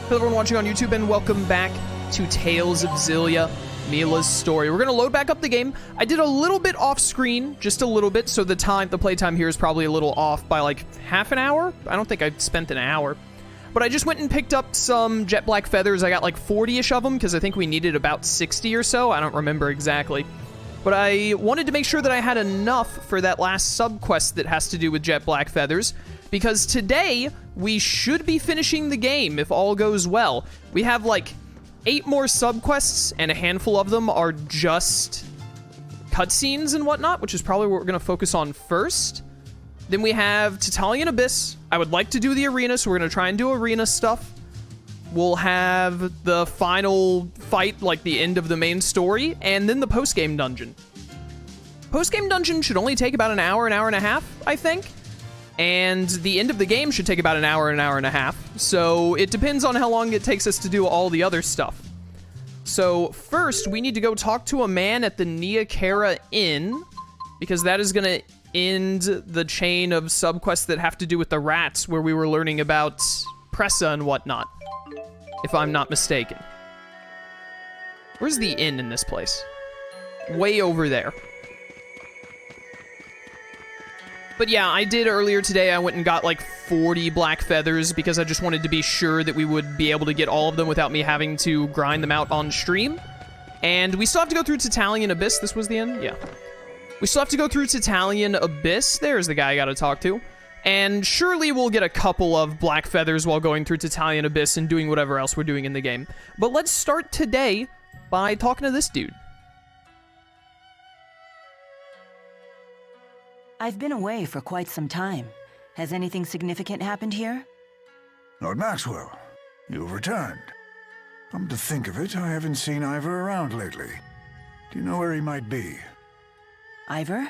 Hello everyone watching on YouTube, and welcome back to Tales of Xillia, Milla's story. We're going to load back up the game. I did a little bit off screen, just a little bit, so the playtime here is probably a little off by like half an hour. I don't think I spent an hour. But I just went and picked up some jet black feathers. I got like 40-ish of them, because I think we needed about 60 or so. I don't remember exactly. But I wanted to make sure that I had enough for that last sub-quest that has to do with jet black feathers, because today we should be finishing the game if all goes well. We have like 8 more subquests, and a handful of them are just cutscenes and whatnot, which is probably what we're going to focus on first. Then we have Titalian Abyss. I would like to do the arena, so we're going to try and do arena stuff. We'll have the final fight, like the end of the main story, and then the post-game dungeon. Post-game dungeon should only take about an hour and a half, I think. And the end of the game should take about an hour and a half. So it depends on how long it takes us to do all the other stuff. So first, we need to go talk to a man at the Niakara Inn, because that is going to end the chain of subquests that have to do with the rats, where we were learning about Presa and whatnot, if I'm not mistaken. Where's the inn in this place? Way over there. But yeah, I did earlier today, I went and got like 40 black feathers because I just wanted to be sure that we would be able to get all of them without me having to grind them out on stream. And we still have to go through Titalian Abyss. This was the end? Yeah. We still have to go through Titalian Abyss. There's the guy I gotta talk to. And surely we'll get a couple of black feathers while going through Titalian Abyss and doing whatever else we're doing in the game. But let's start today by talking to this dude. I've been away for quite some time. Has anything significant happened here? Lord Maxwell, you've returned. Come to think of it, I haven't seen Ivor around lately. Do you know where he might be? Ivor?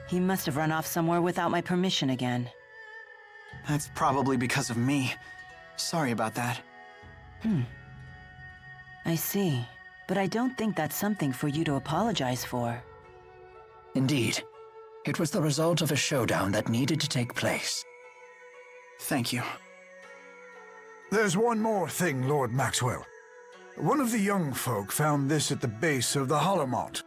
He must have run off somewhere without my permission again. That's probably because of me. Sorry about that. I see. But I don't think that's something for you to apologize for. Indeed. It was the result of a showdown that needed to take place. Thank you. There's one more thing, Lord Maxwell. One of the young folk found this at the base of the Holomont.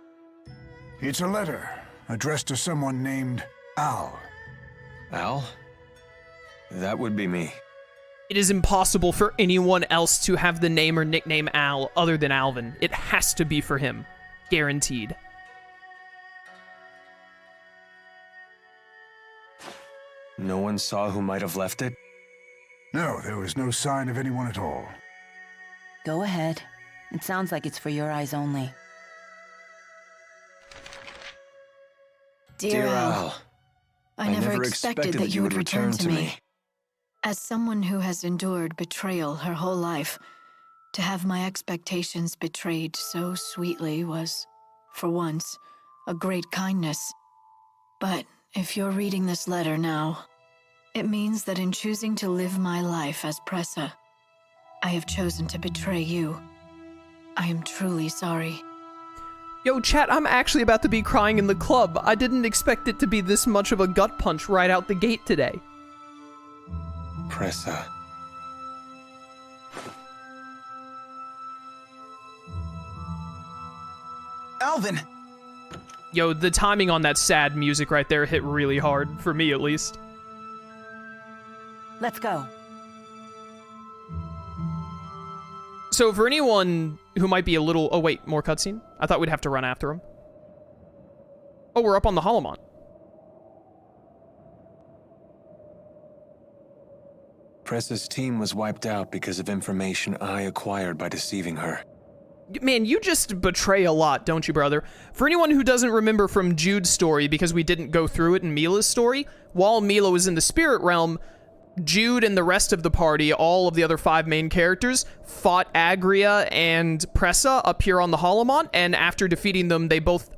It's a letter addressed to someone named Al. Al? That would be me. It is impossible for anyone else to have the name or nickname Al other than Alvin. It has to be for him. Guaranteed. No one saw who might have left it? No, there was no sign of anyone at all. Go ahead. It sounds like it's for your eyes only. Dear Al, I never expected that you would return to me. As someone who has endured betrayal her whole life, to have my expectations betrayed so sweetly was, for once, a great kindness. But if you're reading this letter now, it means that in choosing to live my life as Presa, I have chosen to betray you. I am truly sorry. Yo, chat, I'm actually about to be crying in the club. I didn't expect it to be this much of a gut punch right out the gate today. Presa. Alvin! Yo, the timing on that sad music right there hit really hard, for me at least. Let's go. So for anyone who might be a little... Oh wait, more cutscene? I thought we'd have to run after him. Oh, we're up on the Holomont. Presa's team was wiped out because of information I acquired by deceiving her. Man, you just betray a lot, don't you, brother? For anyone who doesn't remember from Jude's story, because we didn't go through it in Milla's story, while Milla was in the spirit realm, Jude and the rest of the party, all of the other 5 main characters, fought Agria and Presa up here on the Holomont, and after defeating them,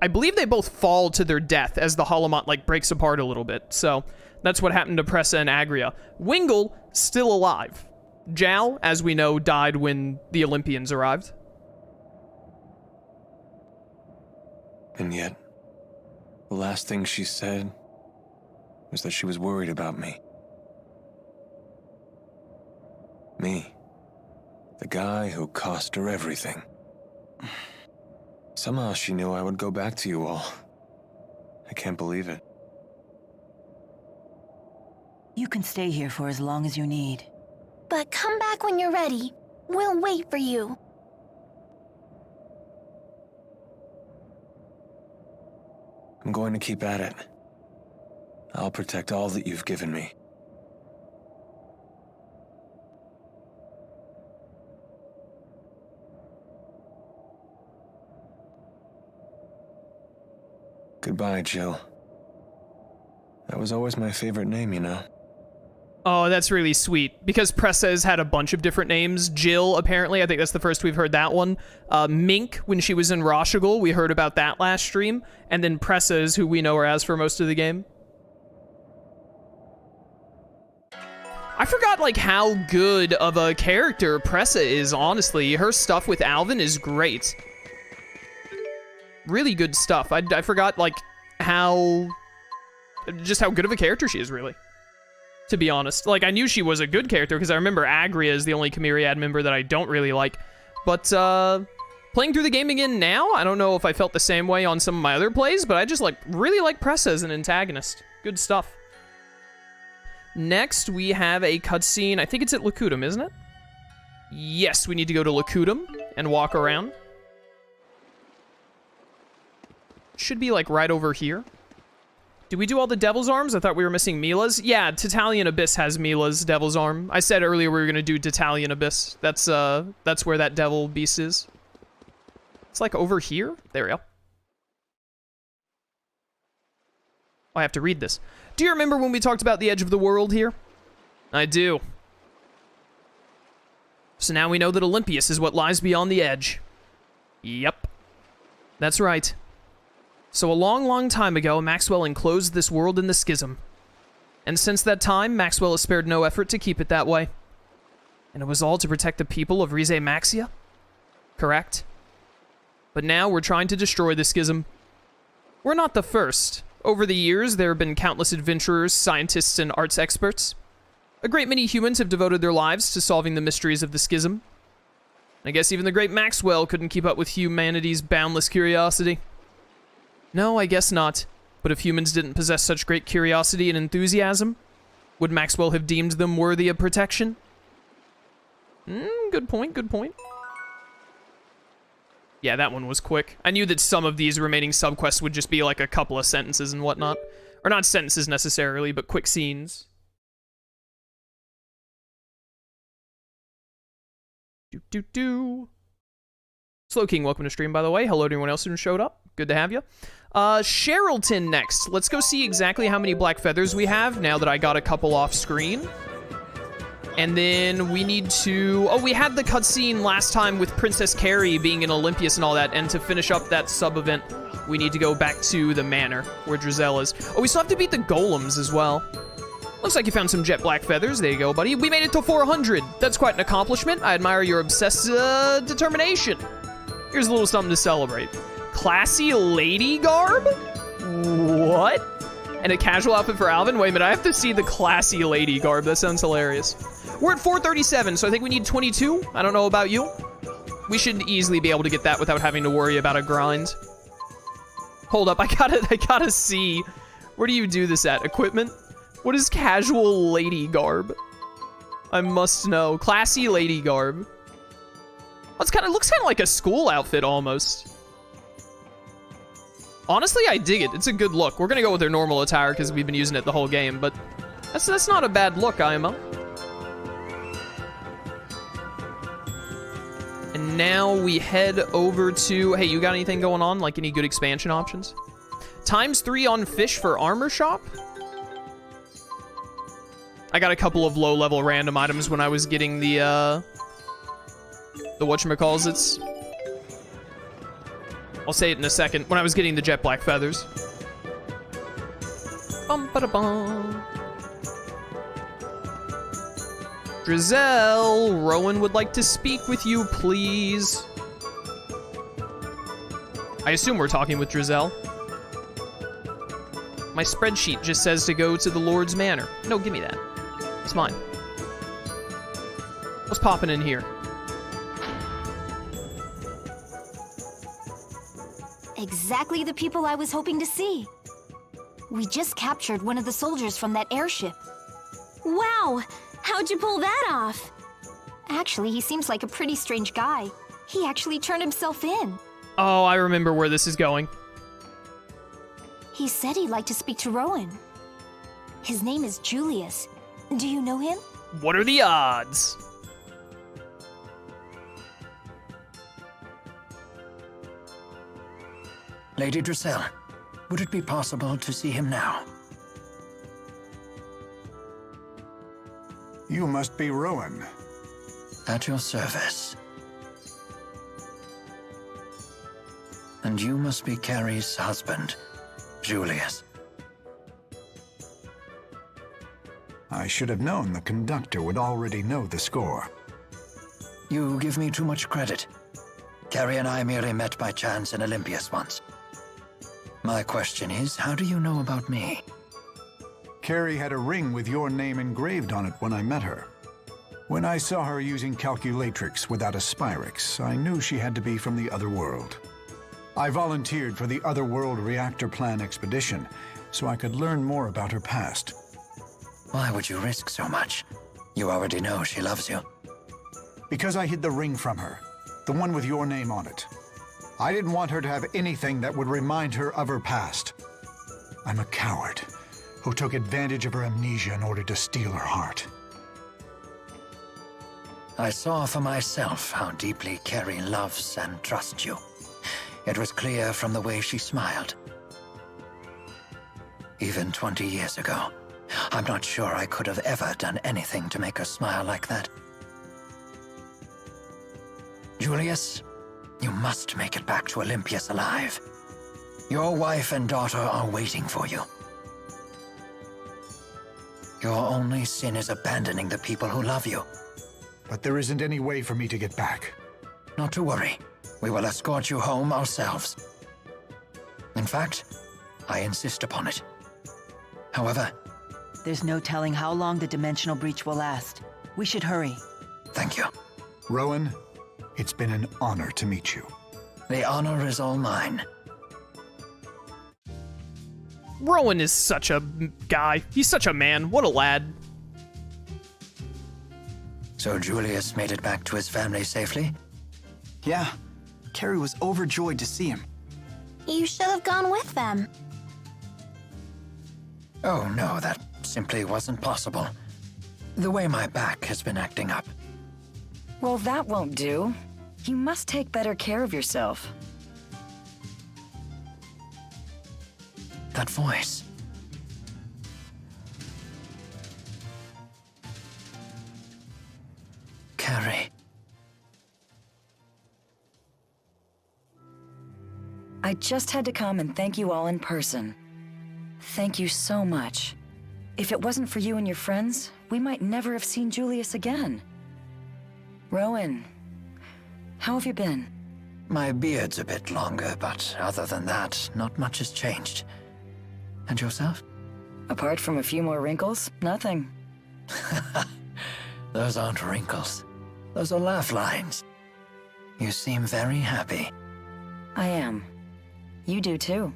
I believe they both fall to their death as the Holomont, like, breaks apart a little bit. So, that's what happened to Presa and Agria. Wingle, still alive. Jal, as we know, died when the Olympians arrived. And yet, the last thing she said was that she was worried about me. Me. guy who cost her everything. Somehow she knew I would go back to you all. I can't believe it. You can stay here for as long as you need. But come back when you're ready. We'll wait for you. I'm going to keep at it. I'll protect all that you've given me. Goodbye, Jill. That was always my favorite name, you know. Oh, that's really sweet. Because Presa has had a bunch of different names. Jill, apparently, I think that's the first we've heard that one. Mink, when she was in Rashigul, we heard about that last stream. And then Presa is who we know her as for most of the game. I forgot, like, how good of a character Presa is, honestly. Her stuff with Alvin is great. Really good stuff. I forgot, like, just how good of a character she is, really. To be honest. Like, I knew she was a good character, because I remember Agria is the only Chimeriad member that I don't really like. But, playing through the game again now, I don't know if I felt the same way on some of my other plays, but I just, like, really like Presa as an antagonist. Good stuff. Next, we have a cutscene. I think it's at Lakudum, isn't it? Yes, we need to go to Lakudum and walk around. Should be, like, right over here. Did we do all the Devil's Arms? I thought we were missing Milla's. Yeah, Tatalian Abyss has Milla's Devil's Arm. I said earlier we were going to do Tatalian Abyss. That's where that Devil Beast is. It's, like, over here? There we go. Oh, I have to read this. Do you remember when we talked about the edge of the world here? I do. So now we know that Olympius is what lies beyond the edge. Yep. That's right. So a long, long time ago, Maxwell enclosed this world in the schism. And since that time, Maxwell has spared no effort to keep it that way. And it was all to protect the people of Rieze Maxia? Correct. But now we're trying to destroy the schism. We're not the first. Over the years, there have been countless adventurers, scientists, and arts experts. A great many humans have devoted their lives to solving the mysteries of the schism. I guess even the great Maxwell couldn't keep up with humanity's boundless curiosity. No, I guess not. But if humans didn't possess such great curiosity and enthusiasm, would Maxwell have deemed them worthy of protection? Good point, good point. Yeah, that one was quick. I knew that some of these remaining subquests would just be like a couple of sentences and whatnot. Or not sentences necessarily, but quick scenes. Slow King, welcome to stream, by the way. Hello to anyone else who showed up. Good to have you. Sherrilton next. Let's go see exactly how many black feathers we have now that I got a couple off screen. And then we need to... Oh, we had the cutscene last time with Princess Carrie being in Olympius and all that. And to finish up that sub-event, we need to go back to the manor where Drizel is. Oh, we still have to beat the golems as well. Looks like you found some jet black feathers. There you go, buddy. We made it to 400. That's quite an accomplishment. I admire your obsessed determination. Here's a little something to celebrate. Classy lady garb? What? And a casual outfit for Alvin? Wait a minute, I have to see the classy lady garb. That sounds hilarious. We're at 437, so I think we need 22. I don't know about you. We should easily be able to get that without having to worry about a grind. Hold up, I gotta see. Where do you do this at? Equipment? What is casual lady garb? I must know. Classy lady garb. Looks kind of like a school outfit almost. Honestly, I dig it. It's a good look. We're gonna go with their normal attire because we've been using it the whole game, but that's not a bad look, IMO. And now we head over to... Hey, you got anything going on? Like any good expansion options? ×3 on fish for armor shop? I got a couple of low-level random items when I was getting the whatchamacallits. I'll say it in a second. When I was getting the jet black feathers. Bum-ba-da-bum. Drizel, Rowen would like to speak with you, please. I assume we're talking with Drizel. My spreadsheet just says to go to the Lord's Manor. No, give me that. It's mine. What's popping in here? Exactly the people I was hoping to see. We just captured one of the soldiers from that airship. Wow! How'd you pull that off? Actually, he seems like a pretty strange guy. He actually turned himself in. Oh, I remember where this is going. He said he'd like to speak to Rowen. His name is Julius. Do you know him? What are the odds? Lady Dressel, would it be possible to see him now? You must be Rowen. At your service. And you must be Carrie's husband, Julius. I should have known the conductor would already know the score. You give me too much credit. Carrie and I merely met by chance in Olympias once. My question is, how do you know about me? Carrie had a ring with your name engraved on it when I met her. When I saw her using calculatrix without a Spyrix, I knew she had to be from the other world. I volunteered for the Otherworld Reactor Plan expedition, so I could learn more about her past. Why would you risk so much? You already know she loves you. Because I hid the ring from her, the one with your name on it. I didn't want her to have anything that would remind her of her past. I'm a coward who took advantage of her amnesia in order to steal her heart. I saw for myself how deeply Carrie loves and trusts you. It was clear from the way she smiled. Even 20 years ago, I'm not sure I could have ever done anything to make her smile like that. Julius, you must make it back to Olympias alive. Your wife and daughter are waiting for you. Your only sin is abandoning the people who love you. But there isn't any way for me to get back. Not to worry. We will escort you home ourselves. In fact, I insist upon it. However... There's no telling how long the dimensional breach will last. We should hurry. Thank you. Rowen, it's been an honor to meet you. The honor is all mine. Rowen is such a guy. He's such a man. What a lad. So Julius made it back to his family safely? Yeah, Carrie was overjoyed to see him. You should have gone with them. Oh no, that simply wasn't possible. The way my back has been acting up. Well, that won't do. You must take better care of yourself. That voice. Carrie. I just had to come and thank you all in person. Thank you so much. If it wasn't for you and your friends, we might never have seen Julius again. Rowen, how have you been? My beard's a bit longer, but other than that, not much has changed. And yourself? Apart from a few more wrinkles, nothing. Those aren't wrinkles. Those are laugh lines. You seem very happy. I am. You do too.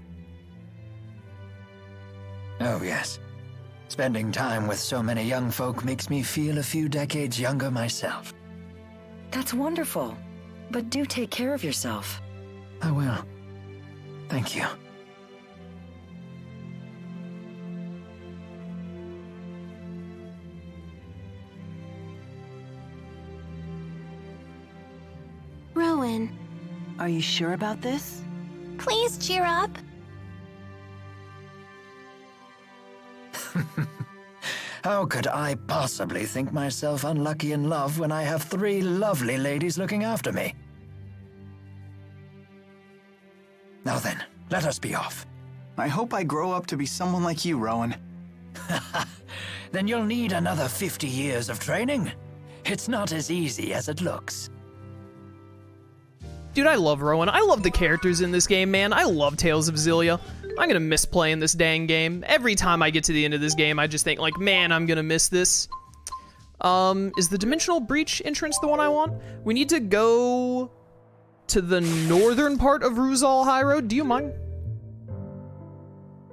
Oh, yes. Spending time with so many young folk makes me feel a few decades younger myself. That's wonderful. But do take care of yourself. I will. Thank you. Rowen, Are you sure about this? please cheer up. How could I possibly think myself unlucky in love when I have 3 lovely ladies looking after me? Now then, let us be off. I hope I grow up to be someone like you, Rowen. Then you'll need another 50 years of training. It's not as easy as it looks. Dude, I love Rowen. I love the characters in this game, man. I love Tales of Xillia. I'm gonna miss playing this dang game. Every time I get to the end of this game, I just think, like, man, I'm gonna miss this. Is the Dimensional Breach entrance the one I want? We need to go to the northern part of Ruzal High Road. Do you mind?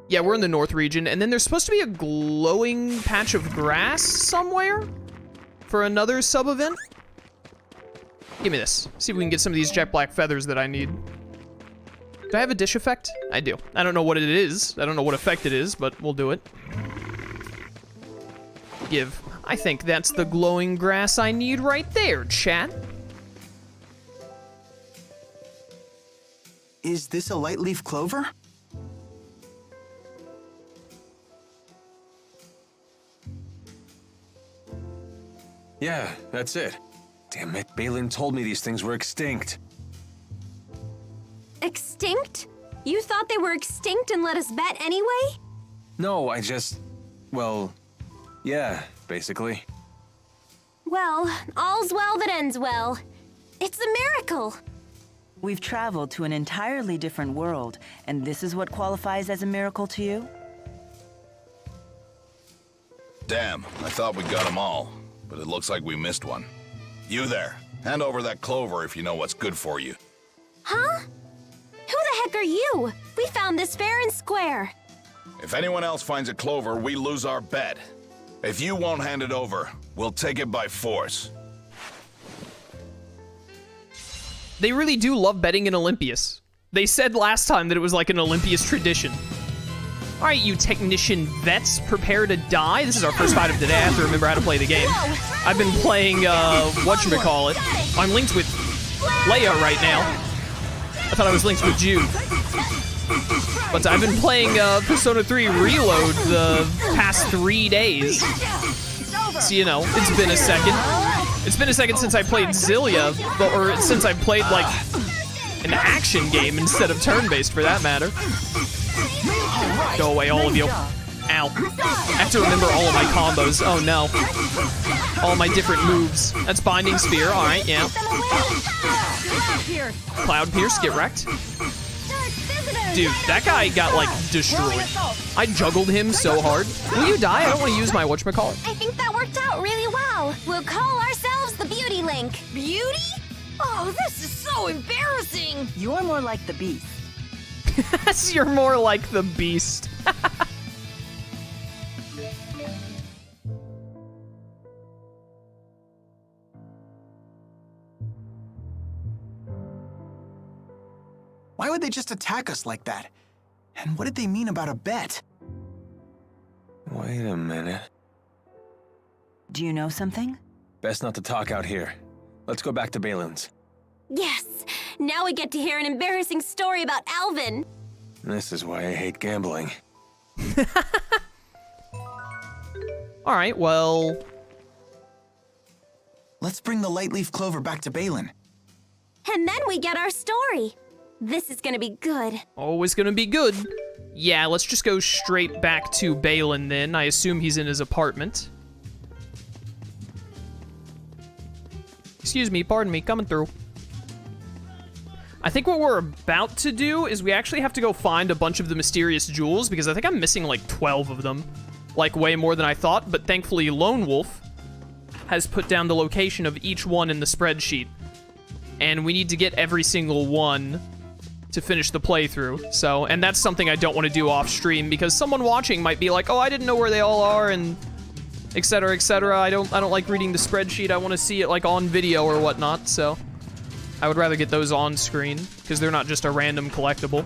Yeah, we're in the north region, and then there's supposed to be a glowing patch of grass somewhere for another sub-event. Give me this. See if we can get some of these jet black feathers that I need. Do I have a dish effect? I do. I don't know what it is. I don't know what effect it is, but we'll do it. Give. I think that's the glowing grass I need right there, chat. Is this a light leaf clover? Yeah, that's it. Damn it, Balin told me these things were extinct. Extinct? You thought they were extinct and let us bet anyway? No, well, yeah, basically. Well, all's well that ends well. It's a miracle. We've traveled to an entirely different world, and this is what qualifies as a miracle to you? Damn, I thought we got them all, but it looks like we missed one. You there, hand over that clover if you know what's good for you. Huh? Who the heck are you? We found this fair and square. If anyone else finds a clover, we lose our bet. If you won't hand it over, we'll take it by force. They really do love betting in Olympias. They said last time that it was like an Olympias tradition. All right, you technician vets, prepare to die. This is our first fight of the day. I have to remember how to play the game. I've been playing, whatchamacallit. I'm linked with Leia right now. I thought I was linked with Jude. But I've been playing Persona 3 Reload the past 3 days. So, you know, it's been a second. It's been a second since I played Xillia, or since I played, like, an action game instead of turn-based, for that matter. Go away, all of you. Ow. I have to remember all of my combos. Oh, no. All my different moves. That's Binding Spear. All right, yeah. Cloud Pierce, get wrecked. Dude, that guy got, like, destroyed. I juggled him so hard. Will you die? I don't want to use my whatchamacallit. I think that worked out really well. We'll call ourselves the Beauty Link. Beauty? Oh, this is so embarrassing. You're more like the beast. You're more like the beast. Why would they just attack us like that? And what did they mean about a bet? Wait a minute. Do you know something? Best not to talk out here. Let's go back to Balin's. Yes, now we get to hear an embarrassing story about Alvin. This is why I hate gambling. All right, well... Let's bring the light leaf clover back to Balin. And then we get our story. This is gonna be good. Always gonna be good. Yeah, let's just go straight back to Balin then. I assume he's in his apartment. Excuse me, pardon me, coming through. I think what we're about to do is we actually have to go find a bunch of the mysterious jewels, because I think I'm missing like 12 of them. Like way more than I thought, but thankfully Lone Wolf has put down the location of each one in the spreadsheet. And we need to get every single one to finish the playthrough. So, and that's something I don't want to do off stream, because someone watching might be like, oh, I didn't know where they all are, and etc., etc. I don't like reading the spreadsheet. I want to see it like on video or whatnot, so I would rather get those on screen, because they're not just a random collectible.